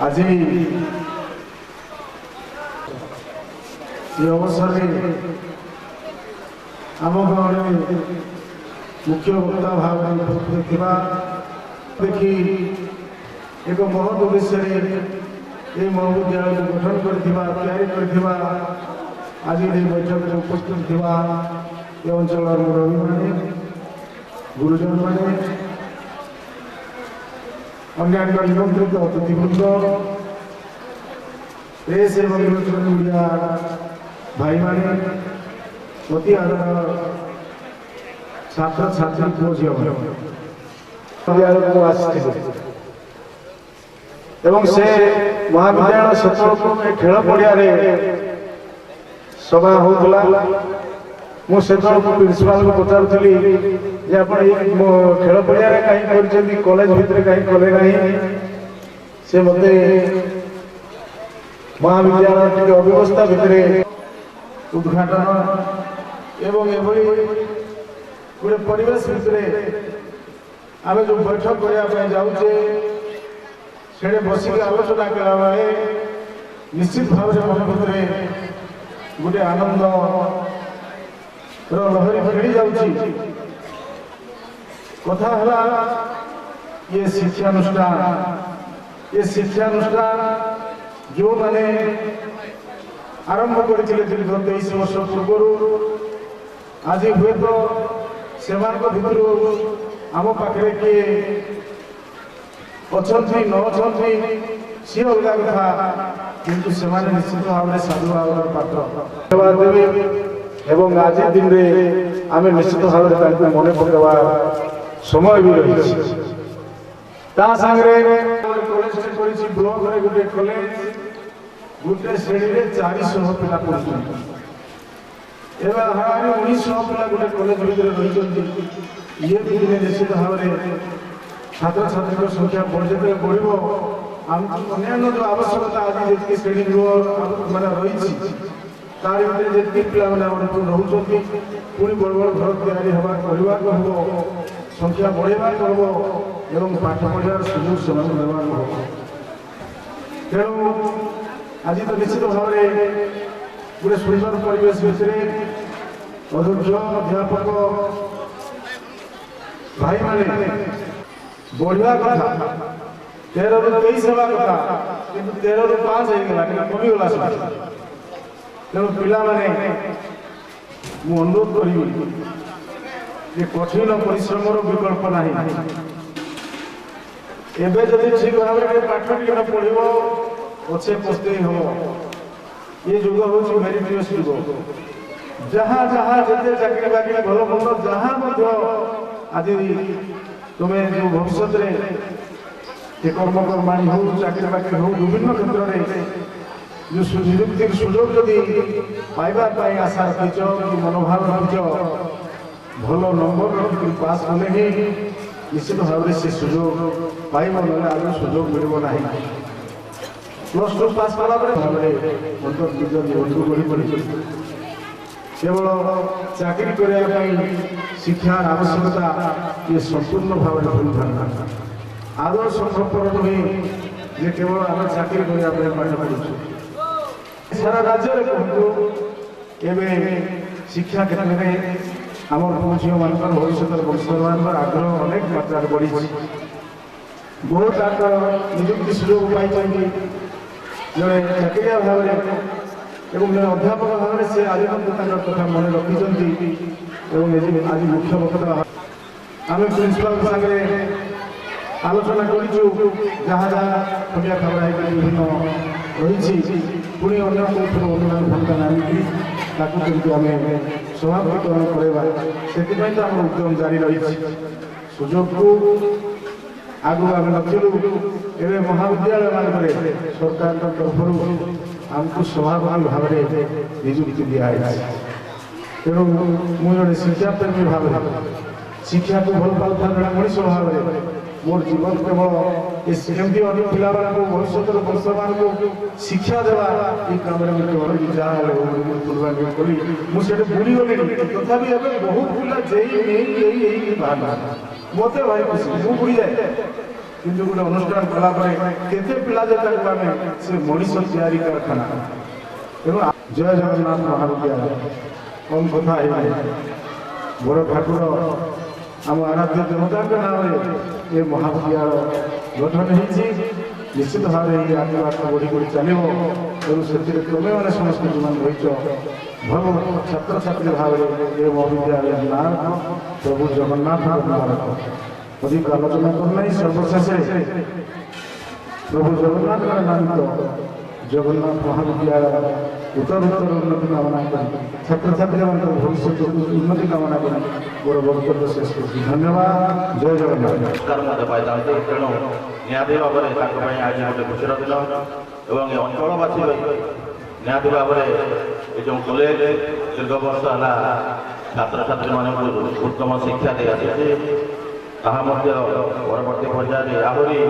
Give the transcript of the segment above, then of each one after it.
आज ये अवसर में आम गाँव मुख्य वक्ता भाव देखी एक बहुत उद्देश्य ये महाविद्यालय गठन कर आज ये बैठक में उपस्थित थिबा ये अंचल मुरबी मैंने गुरुजन मैंने अन्य निमंत्रित अतिथिवृंद प्रेस एवं इलेक्ट्रॉनिक मीडिया भाई मैंने अति आदर छात्र छात्री पुओ झील महाविद्यालय से खेल पड़िया सभा होता मुझे प्रिंसिपाल को पचारूली खेल पड़िया कहीं कॉलेज भितर कहीं कले ना से मत महाविद्यालय अव्यवस्था भितर उद्घाटन एवं गोटे परिवेश भितर आम जो बैठक करने जाऊे से बसिक आलोचना कला बेले निश्चित भाव मन भर गोटे आनंद लहरी खेली जाऊँगी कथा है ये शिक्षानुष्ठान जो मैंने आरंभ करते दीर्घ 23 वर्ष पूर्व आज हुए तो से भर आम पाखे किए अच्छा न अच्छा सी अलग कथा किंतु से निश्चित भाव में साधु भाव पात्र देवी एवं आज दिन में आम निश्चित भाव में मन पकड़ा समय भी रही ब्लॉक गोटे कॉलेज गोटे श्रेणी में 400 पिला पढ़ुं 1900 पिला गोटे कॉलेज भितर रही ये निश्चित भाव में छात्र छात्री संख्या बढ़ते बढ़ अन्य जो आवश्यकता आज जी श्रेणी मैंने रही तार भर जी पिला रोचे पुणी बड़ बड़ घर तैयारी हम संख्या बढ़ेवा हम एवं पाठ पढ़ार सुजोग से तेणु आज तो निश्चित भाव में गोटे सुंदर परिवेश भितर अध्यक्ष अध्यापक भाई माने बढ़िया कथा 13 ରୁ 23 हेबा कथा किंतु 13 ରୁ 5 हो गला कि कमिगला सब तेणु पिला माने मु अनुरोध करी जे कठिन परिश्रम विकल्प नहीं एबे जदि ठीक भाव में पाठ न पढ़ो पछे पस्ते हम ये युग हूँ मेरिटियस युग जहाँ जहाँ जिते चाकरी बाकरी भल मंद जहाँ आज तुम्हें जो भविष्य कर्मकर्माणी हो चाकरी बाकरी हो विभिन्न क्षेत्र में जो नियुक्ति सुजोग जदि पाइबा आशा रखीच कि मनोभाव रखीच भल नंबर रखिक पास कले ही निश्चित भाव में से सुजोग पाइब ना आगे सुजोग मिल ना +2 पास कला जीवन को बढ़ी पड़ी केवल चाकरी करने शिक्षार आवश्यकता ये संपूर्ण भाव में भूल धारणा आदर संभवपर नुहे जे केवल आम चाकरी करने पाठ पढ़ु सारा राज्य में कहतु एवं शिक्षा क्षेत्र में आम पुओ झील मान भविष्य वंशधर आग्रह अनेक मात्रा बढ़ी बहुत नियुक्ति सुजोग पाई जड़े चाकरिया भाव में जड़े अध्यापक भाव में से आज कथा मन रखिंट आज मुख्य वक्ता आम प्रिंसिपाल सागे आलोचना करूँ जहाँ जहाँ खंडिया खबरा विभिन्न रही पुणी अन्य अनुदान भत्ता आनिकी आम सभापतिकरण करवा से तो आम उद्यम जारी रही सुजोग को आगु आम नथिलु एवं महाविद्यालय मानक सरकार तरफ आमको सभापति भाव में नियुक्ति दिखाई तेणु मुझे शिक्षा प्रेमी भाव शिक्षा को भल पाता जड़े मनीष भाव में मोर जीवन केवल ये सेमती अन्य पिला भविष्य वर्ष मान शिक्षा देवा ये काम जहाँ करी मुझे भूली गली तथा बहुत पिला मत भाई खुशी मुझे बुड़ी जाए কিন্তু গোটে অনুষ্ঠান কলা পরে কেতে পিলা যে তাকে আমি সে মଣିষ তৈরি কারখানা এবং জয় জগন্নাথ মহাবিদ্যালয় কম কথা হয়ে বড় ঠাকুর ଆମ ଆରାଧ୍ୟ ଦେବତାଙ୍କ ନାମରେ ଏ ମହାବିଦ୍ୟାଳୟ ଗଠନ ହେଇଛି। ନିଶ୍ଚିତ ଭାବରେ ଏହି ଆଦିବାସ ବଢ଼ି ବଢ଼ି ଚାଲିବ ଏବଂ ସେଥିରେ ତୁମେମାନେ ସମସ୍ତେ ଯେଉଁମାନେ ରହିଛ ଭଲ ଛାତ୍ରଛାତ୍ରୀ ଭାବରେ ଏ ମହାବିଦ୍ୟାଳୟ ନାଁ ପ୍ରଭୁ ଜଗନ୍ନାଥଙ୍କ ନାଁ ରଖ। ଅଧିକ ଆଲୋଚନା କରୁନାହିଁ, ସର୍ବଶେଷରେ ପ୍ରଭୁ ଜଗନ୍ନାଥଙ୍କ ନାମିତ ଜଗନ୍ନାଥ ମହାବିଦ୍ୟାଳୟ ଉତ୍ତରୋତ୍ତର ଉନ୍ନତି କାମନା କରି ଛାତ୍ରଛାତ୍ରୀମାନଙ୍କ ଭବିଷ୍ୟତ ଉନ୍ନତି କାମନା କରି ମୋର ବକ୍ତବ୍ୟ ଶେଷ କରୁଛି। ଧନ୍ୟବାଦ। ଜୟ ଜଗନ୍ନାଥ। ତେଣୁ ନିହାତି ଭାବରେ ତାଙ୍କ ପାଇଁ ଆଜି ଗୋଟେ ଖୁସିର ଦିନ ଏବଂ ଏ ଅଞ୍ଚଳବାସୀ ନିହାତି ଭାବରେ ଏ ଯେଉଁ କଲେଜ ଦୀର୍ଘ ବର୍ଷ ହେଲା ଛାତ୍ରଛାତ୍ରୀମାନଙ୍କୁ ଉତ୍ତମ ଶିକ୍ଷା ଦେଇ ଆସିଛି ତାହା ମଧ୍ୟ ପରବର୍ତ୍ତୀ ପର୍ଯ୍ୟାୟରେ ଆହୁରି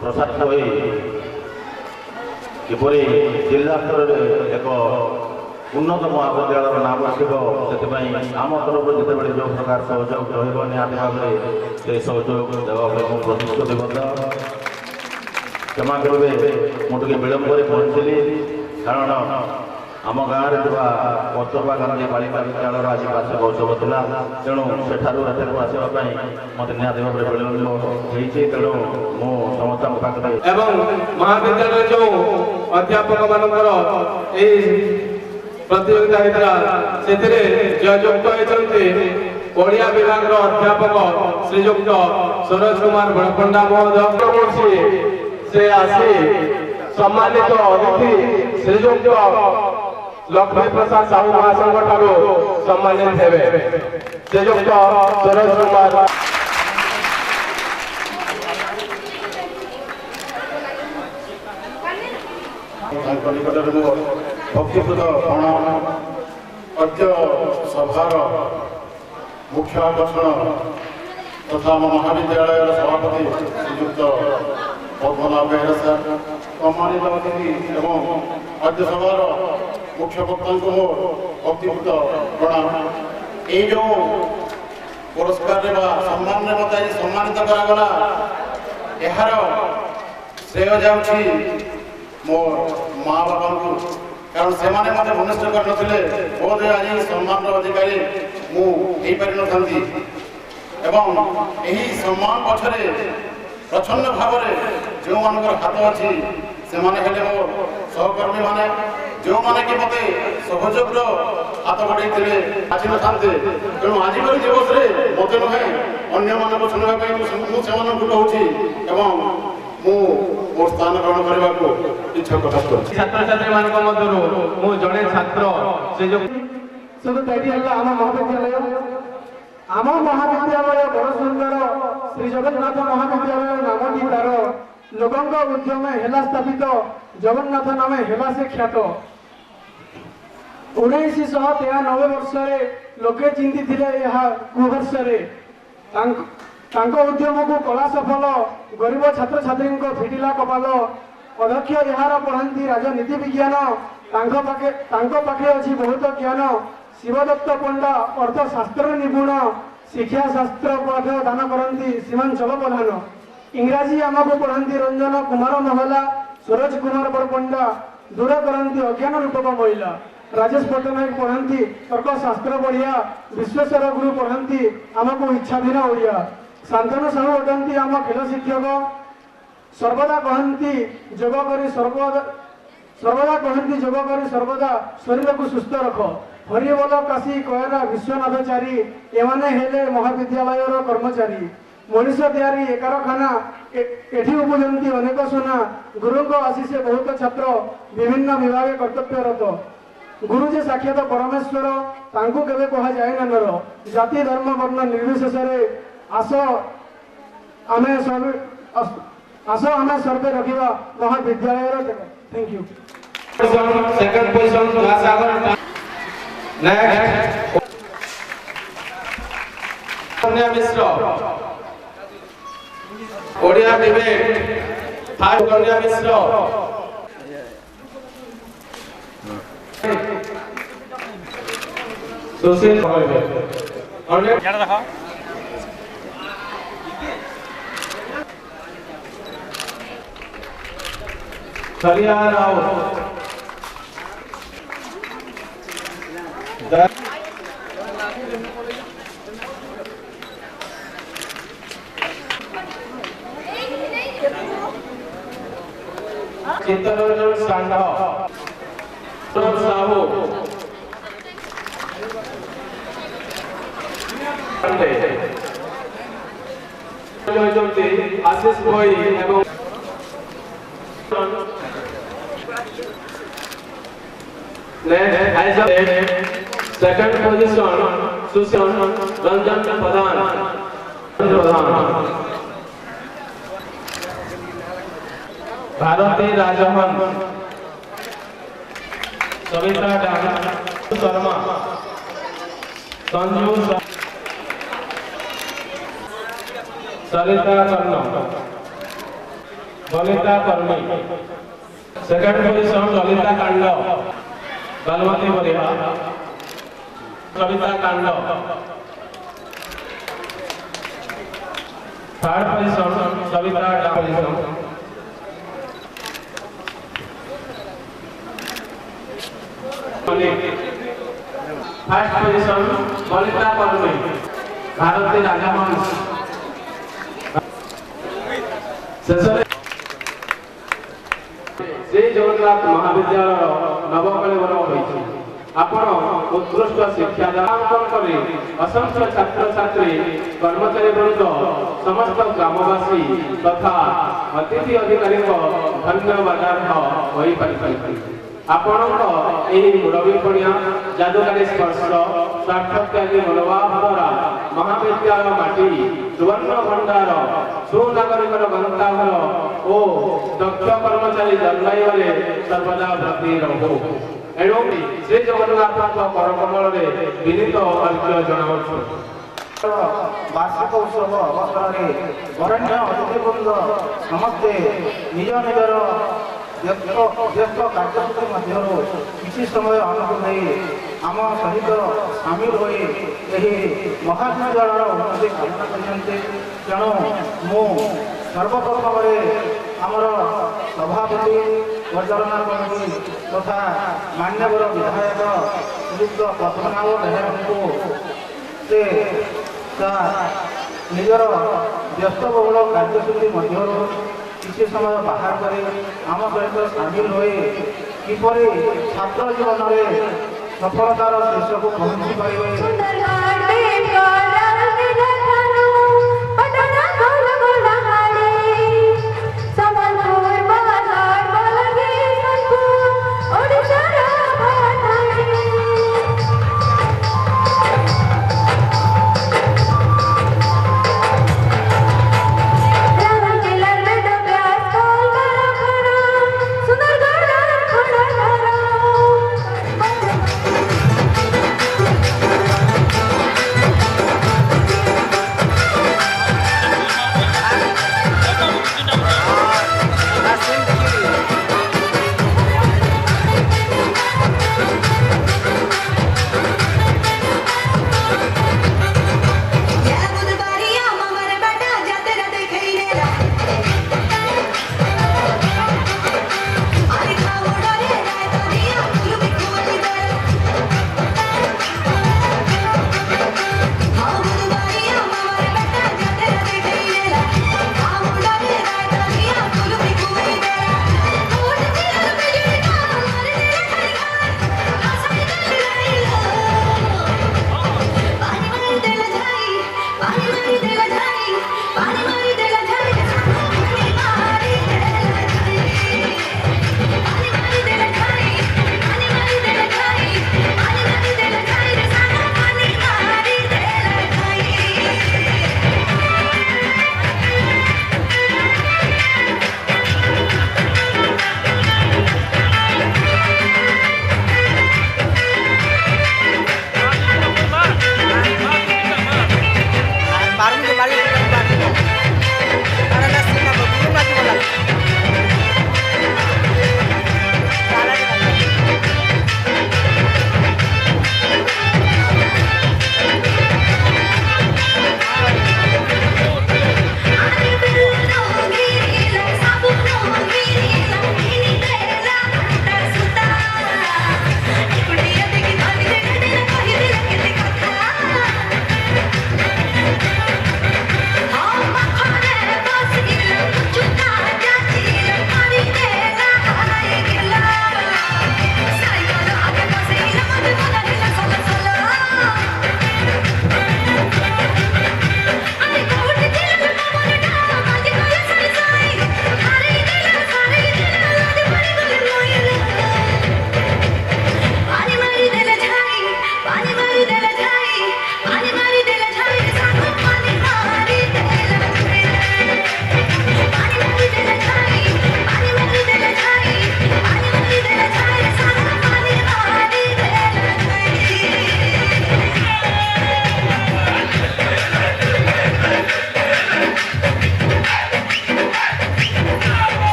ପ୍ରସାରିତ ହୋଇ କିପରି ଜିଲ୍ଲା ସ୍ତରରେ ଏକ ଉନ୍ନତ ମହାବିଦ୍ୟାଳୟର ନାମ ଆସିବ ସେଥିପାଇଁ ଆମ ତରଫରୁ ଯେତେବେଳେ ଯେଉଁ ପ୍ରକାର ସହଯୋଗ ରହିବ ନିହାତି ଭାବରେ ସେ ସହଯୋଗ ଦେବା ପାଇଁ ମୁଁ ପ୍ରତିଶ୍ରୁତିବଦ୍ଧ। କ୍ଷମା କରିବେ ମୁଁ ଟିକେ ବିଳମ୍ବରେ ପହଞ୍ଚିଲି କାରଣ ଆମ ଗାଁରେ ଥିବା କସ୍ତୁରବା ଗାନ୍ଧୀ ବାଳିକା ବିଦ୍ୟାଳୟର ଆଜି ବାର୍ଷିକ ଉତ୍ସବ ଥିଲା। ତେଣୁ ସେଠାରୁ ଏଠାକୁ ଆସିବା ପାଇଁ ମୋତେ ନିହାତି ଭାବରେ ବିଳମ୍ବ ହେଇଛି। ତେଣୁ ମୁଁ ସମସ୍ତଙ୍କ ପାଖରେ ଏବଂ ମହାବିଦ୍ୟାଳୟ ଯେଉଁ ଅଧ୍ୟାପକ ମାନଙ୍କର ଏହି ପ୍ରତିଯୋଗିତା ହେଇଥିଲା ସେଥିରେ ଜୟଯୁକ୍ତ ହୋଇଛନ୍ତି ଓଡ଼ିଆ ବିଭାଗର ଅଧ୍ୟାପକ ଶ୍ରୀଯୁକ୍ତ ସରୋଜ କୁମାର ବଡ଼ପଣ୍ଡା ମହୋଦୟ। ସେ ଆସି ସମ୍ମାନିତ ଅତିଥି ଶ୍ରୀଯୁକ୍ତ ଲକ୍ଷ୍ମୀ ପ୍ରସାଦ ସାହୁ ମହାସଂଘ ଠାରୁ ସମ୍ମାନିତ ହେବେ। ଶ୍ରୀଯୁକ୍ତ ସରୋଜ କୁମାର ତାଙ୍କ ନିକଟରେ ମୁଁ ଭକ୍ତିପୂତ ପ୍ରଣାମ। ଅଦ୍ୟ ସଭାର ମୁଖ୍ୟ ଆକର୍ଷଣ ତଥା ଆମ ମହାବିଦ୍ୟାଳୟର ସଭାପତି ଶ୍ରୀଯୁକ୍ତ ପଦ୍ମନାଭ ବେହେରା ସାର୍, ସମ୍ମାନିତ ଅତିଥି ଏବଂ ଅଦ୍ୟ ସଭାର ମୁଖ୍ୟ ବକ୍ତାଙ୍କୁ ମୋର ଭକ୍ତିପୂତ ପ୍ରଣାମ। ଏଇ ଯେଉଁ ପୁରସ୍କାରରେ ବା ସମ୍ମାନରେ ମୋତେ ଆଜି ସମ୍ମାନିତ କରାଗଲା ଏହାର ଶ୍ରେୟ ଯାଉଛି ମୋ ମା ବାପାଙ୍କୁ, କାରଣ ସେମାନେ ମୋତେ ଘନିଷ୍ଠ କରିନଥିଲେ ବୋଧହୁଏ ଆଜି ସମ୍ମାନର ଅଧିକାରୀ ମୁଁ ହେଇପାରିନଥାନ୍ତି। ଏବଂ ଏହି ସମ୍ମାନ ପଛରେ ପ୍ରଚ୍ଛନ୍ନ ଭାବରେ ଯେଉଁମାନଙ୍କର ହାତ ଅଛି ସେମାନେ ହେଲେ ମୋ ସହକର୍ମୀମାନେ, ଯେଉଁମାନେ କି ମୋତେ ସହଯୋଗର ହାତ ବଢ଼େଇଥିଲେ ଆସିନଥାନ୍ତେ। ତେଣୁ ଆଜିକାଲି ଦିବସରେ ମୋତେ ନୁହେଁ ଅନ୍ୟମାନଙ୍କୁ ଶୁଣିବା ପାଇଁ ମୁଁ ସେମାନଙ୍କୁ କହୁଛି ଏବଂ ମୁଁ ମୋ ସ୍ଥାନ ଗ୍ରହଣ କରିବାକୁ ଇଚ୍ଛା ପ୍ରକାଶ କରୁଛି। ଛାତ୍ରଛାତ୍ରୀମାନଙ୍କ ମଧ୍ୟରୁ ମୁଁ ଜଣେ ଛାତ୍ର ସେ ଯୋଉ ଆମ ମହାବିଦ୍ୟାଳୟ ବଡ଼ ସୁନ୍ଦର ଶ୍ରୀ ଜଗନ୍ନାଥ ମହାବିଦ୍ୟାଳୟ ନାମଟି ତାର ଲୋକଙ୍କ ଉଦ୍ୟମ ହେଲା ସ୍ଥାପିତ, ଜଗନ୍ନାଥ ନାମେ ହେଲା ସେ ଖ୍ୟାତ। 1993 ବର୍ଷରେ ଲୋକେ ଚିନ୍ତିଥିଲେ ଏହା କୁବର୍ଷରେ। ତାଙ୍କ ଉଦ୍ୟମକୁ କଳା ସଫଳ, ଗରିବ ଛାତ୍ରଛାତ୍ରୀଙ୍କ ଫିଟିଲା କପାଳ। ଅଧ୍ୟକ୍ଷ ଏହାର ପଢ଼ାନ୍ତି ରାଜନୀତି ବିଜ୍ଞାନ, ତାଙ୍କ ପାଖେ ଅଛି ବହୁତ ଜ୍ଞାନ। ଶିବଦତ୍ତ ପଣ୍ଡା ଅର୍ଥଶାସ୍ତ୍ର ନିପୁଣ, ଶିକ୍ଷା ଶାସ୍ତ୍ର ପାଠ ଦାନ କରନ୍ତି ସୀମାଞ୍ଚଳ ପ୍ରଧାନ। ଇଂରାଜୀ ଆମକୁ ପଢ଼ାନ୍ତି ରଞ୍ଜନ କୁମାର ମହଲା, ସରୋଜ କୁମାର ବଡ଼ପଣ୍ଡା ଦୂର କରନ୍ତି ଅଜ୍ଞାନ ରୂପକ ମହିଳା। ରାଜେଶ ପଟ୍ଟନାୟକ ପଢ଼ାନ୍ତି ତର୍କଶାସ୍ତ୍ର ବଢ଼ିଆ, ବିଶ୍ୱେଶ୍ୱର ଗୁରୁ ପଢ଼ାନ୍ତି ଆମକୁ ଇଚ୍ଛାଧୀନ ଓଡ଼ିଆ। ଶାନ୍ତନୁ ସାହୁ ଅଟନ୍ତି ଆମ ଖେଳ ଶିକ୍ଷକ, ସର୍ବଦା କହନ୍ତି ଯୋଗ କରି ସର୍ବଦା ଶରୀରକୁ ସୁସ୍ଥ ରଖ। ହରିବୋଲ କାଶୀ କୟରା ବିଶ୍ୱନାଥଚାରୀ, ଏମାନେ ହେଲେ ମହାବିଦ୍ୟାଳୟର କର୍ମଚାରୀ। ମଣିଷ ତିଆରି ଏ କାରଖାନା, ଏଠି ଉପୁଜନ୍ତି ଅନେକ ସୁନା। ଗୁରୁଙ୍କ ଆଶିଷେ ବହୁତ ଛାତ୍ର, ବିଭିନ୍ନ ବିଭାଗେ କର୍ତ୍ତବ୍ୟରତ। ଗୁରୁ ଯେ ସାକ୍ଷାତ ପରମେଶ୍ୱର, ତାଙ୍କୁ କେବେ କୁହାଯାଏ ନା ନର। ଜାତି ଧର୍ମ ବର୍ଣ୍ଣ ନିର୍ବିଶେଷରେ ଆସ ଆମେ ସର୍ଭେ ରଖିବା ମହାବିଦ୍ୟାଳୟର। Thank you. ସେକେଣ୍ଡ ପୋଜିସନ କନ୍ୟା ମିଶ୍ର, ଓଡ଼ିଆ ଡିବେଟ୍ ଫାର୍ଷ୍ଟ କନ୍ୟା ମିଶ୍ର। ସୁଶୀଲ सरिया राउत चित्तरंजन सांडा साहू आशीष भई एवं सेकंड पोजीशन सुशील रंजन प्रधान भारती राजहन सविता शर्मा संजू सरिता कर्ण ललिता कर्मी सेकंड पोजीशन ललिता कांड बालमती बरिहा कविता कांड third position Savita position first position Lalita कर्मी भारती राजहंस श्री जगन्नाथ महाविद्यालय नवकलेवर होइछि आपण उत्कृष्ट शिक्षा दान करी असंख्य छात्र छात्री कर्मचारी वृंद समस्त ग्रामवासी तथा अतिथि अधिकारी धन्यवाद होई पारि आपणक एही मुरबीपणिया जादुकारी स्पर्श सार्थक्यादि मनोभाव द्वारा महाविद्यालय माटी सुवर्ण भंडार सुनागरिकर ग्रंथागार ओ दक्ष कर्मचारी जन्माइबारे सर्वदा भक्ति रहू एणु श्री जगन्नाथ करकमल विनीत अर्घ्य जनावछु वार्षिक उत्सव अवसर में वरण्य अतिथिवृंद समस्ते निज निजर व्यस्त कार्यसूची मध्य किसी समय अनुकूल आम सहित सामिल हो महाविद्यालय उन्नति कामना करते तेणु मु सर्वप्रथम आमर सभापति परिचालना कमिटी तथा मान्यवर विधायक श्रीयुक्त पद्मनाभ बेहेरा को से निजर व्यस्तबहुल कार्यसूची मध्य किसी समय बाहर कर आम सहित सामिल हो किपरि छात्र जीवन में सफलतार शीर्ष को पहुंची पारे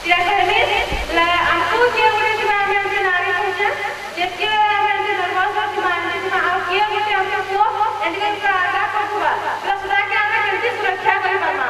या कहमी हमको के गुटे दिमा हम एमती नारी होचे जेके हम एमती नर्वस दिमा एमती दिमा आ के गुटे हमको को एंड के आगा करबा प्लस सुधा के हम केमती सुरक्षा करि पामा